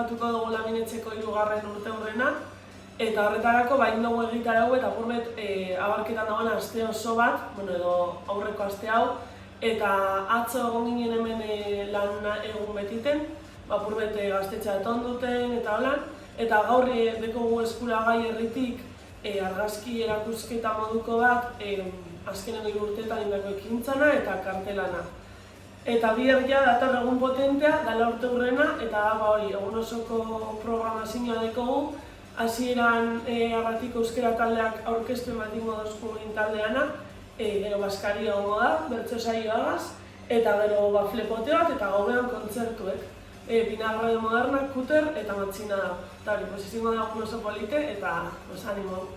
ospatuko dugu Laminetxeko 3. urteurrena, eta horretarako dugu egitarau eta apurbet abarketan dagoen aste oso bat, edo aurreko aste hau, eta atzo egon ginen hemen lan egun betiten, apurbet gaztetxea etonduten eta holan, eta gaur dekogu Eskuragai herritik argazki erakusketa moduko bat azkeneko 3 urteetan indako ekintzana eta kartelana. Eta bihar dator egun potentea, dala urteurrena, eta egun osoko programazioa dekogu, hasieran Arratiko euskera taldeak aurkeztu ematingo dozku taldeana, gero Baskari egongo da, bertso saioagaz, eta gero flepote bat eta gauean kontzertuek. Binagarra modernak, kuter eta matxina da. Eta hori, izango da egun oso polite eta animo.